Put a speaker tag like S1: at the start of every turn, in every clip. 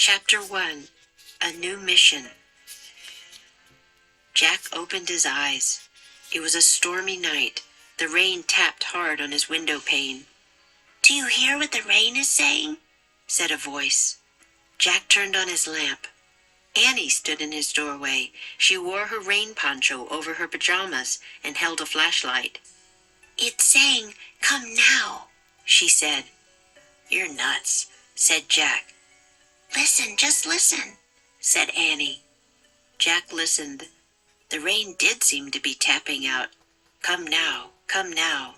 S1: Chapter 1. A New Mission. Jack opened his eyes. It was a stormy night. The rain tapped hard on his window pane. "Do you hear what the rain is saying?" said a voice. Jack turned on his lamp. Annie stood in his doorway. She wore her rain poncho over her pajamas and held a flashlight. "It's saying, 'Come now,'" she said. "You're nuts," said Jack. "Listen, just listen," said Annie. Jack listened. The rain did seem to be tapping out, "Come now, come now."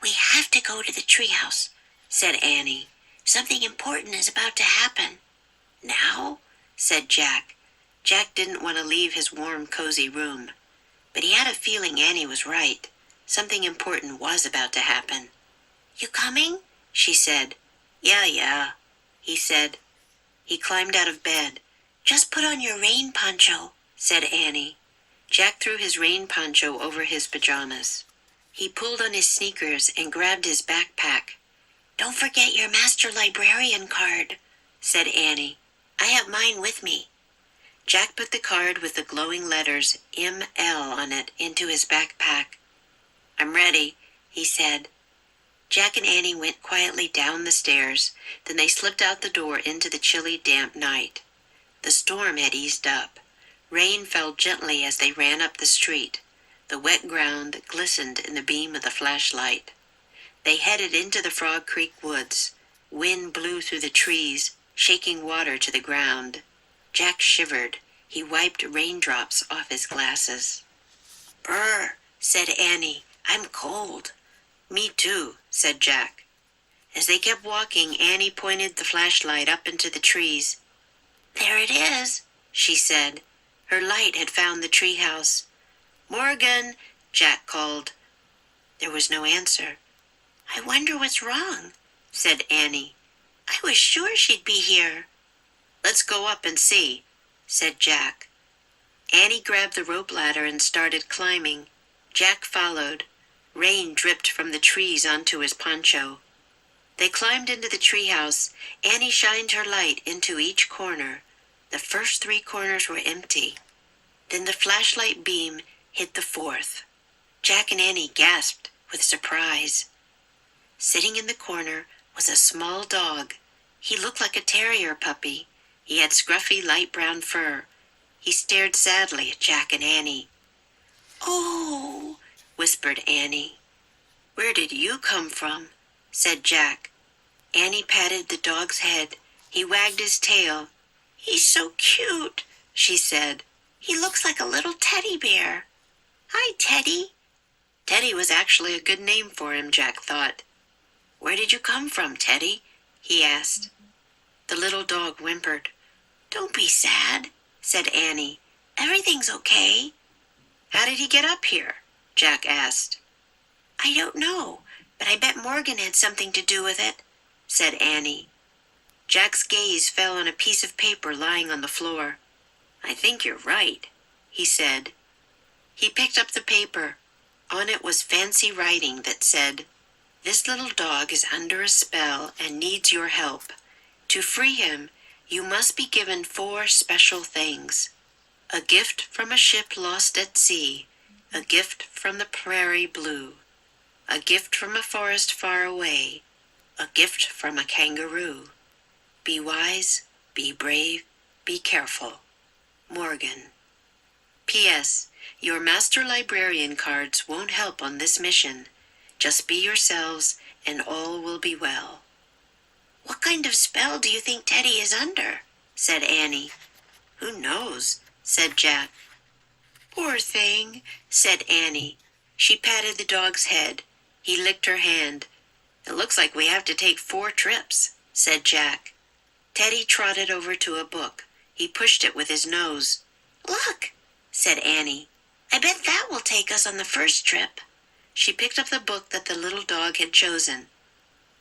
S1: "We have to go to the treehouse," said Annie. "Something important is about to happen." "Now?" said Jack. Jack didn't want to leave his warm, cozy room. But he had a feeling Annie was right. Something important was about to happen. "You coming?" she said. Yeah, he said. He climbed out of bed. "Just put on your rain poncho," said Annie. Jack threw his rain poncho over his pajamas. He pulled on his sneakers and grabbed his backpack. "Don't forget your master librarian card," said Annie. "I have mine with me." Jack put the card with the glowing letters M.L. on it into his backpack. "I'm ready," he said. Jack and Annie went quietly down the stairs. Then they slipped out the door into the chilly, damp night. The storm had eased up. Rain fell gently as they ran up the street. The wet ground glistened in the beam of the flashlight. They headed into the Frog Creek woods. Wind blew through the trees, shaking water to the ground. Jack shivered. He wiped raindrops off his glasses. "Brr," said Annie. "I'm cold." "Me too," said Jack. As they kept walking, Annie pointed the flashlight up into the trees. "There it is," she said. Her light had found the treehouse. "Morgan," Jack called. There was no answer. "I wonder what's wrong," said Annie. "I was sure she'd be here." "Let's go up and see," said Jack. Annie grabbed the rope ladder and started climbing. Jack followed. Rain dripped from the trees onto his poncho. They climbed into the treehouse. Annie shined her light into each corner. The first 3 corners were empty. Then the flashlight beam hit the 4th. Jack and Annie gasped with surprise. Sitting in the corner was a small dog. He looked like a terrier puppy. He had scruffy light brown fur. He stared sadly at Jack and Annie. "Oh," whispered Annie. "Where did you come from?" said Jack. Annie patted the dog's head. He wagged his tail. "He's so cute," she said. "He looks like a little teddy bear." "Hi, Teddy." Teddy was actually a good name for him, Jack thought. "Where did you come from, Teddy?" he asked. The little dog whimpered. "Don't be sad," said Annie. "Everything's okay." "How did he get up here?" Jack asked. "I don't know, but I bet Morgan had something to do with it," said Annie. Jack's gaze fell on a piece of paper lying on the floor. "I think you're right," he said. He picked up the paper. On it was fancy writing that said, "This little dog is under a spell and needs your help. To free him, you must be given 4 special things. A gift from a ship lost at sea, a gift from the prairie blue, a gift from a forest far away, a gift from a kangaroo. Be wise, be brave, be careful. Morgan. P.S. Your Master Librarian cards won't help on this mission. Just be yourselves and all will be well." "What kind of spell do you think Teddy is under?" said Annie. "Who knows?" said Jack. "Poor thing," said Annie. She patted the dog's head. He licked her hand. "It looks like we have to take 4 trips," said Jack. Teddy trotted over to a book. He pushed it with his nose. "Look," said Annie. "I bet that will take us on the first trip." She picked up the book that the little dog had chosen.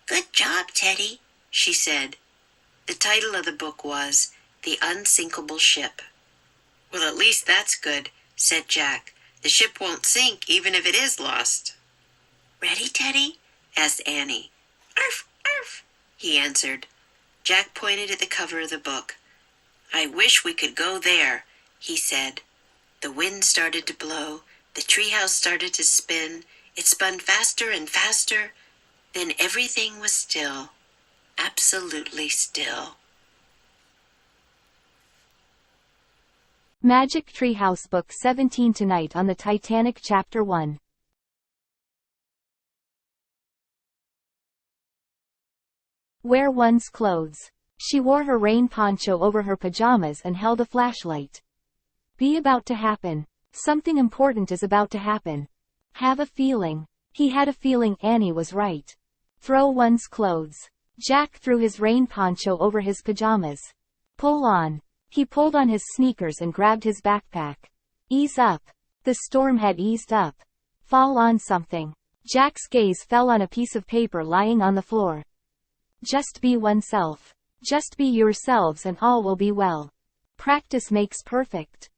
S1: "Good job, Teddy," she said. The title of the book was The Unsinkable Ship. "Well, at least that's good," said Jack. "The ship won't sink even if it is lost." "Ready, Teddy?" asked Annie. "Arf, arf," he answered. Jack pointed at the cover of the book. "I wish we could go there," he said. The wind started to blow. The treehouse started to spin. It spun faster and faster. Then everything was still. Absolutely still.
S2: Magic Treehouse Book 17 Tonight on the Titanic Chapter 1. Wear one's clothes. She wore her rain poncho over her pajamas and held a flashlight. Be about to happen. Something important is about to happen. Have a feeling. He had a feeling Annie was right. Throw one's clothes. Jack threw his rain poncho over his pajamas. Pull on. He pulled on his sneakers and grabbed his backpack. Ease up. The storm had eased up. Fall on something. Jack's gaze fell on a piece of paper lying on the floor. Just be oneself. Just be yourselves and all will be well. Practice makes perfect.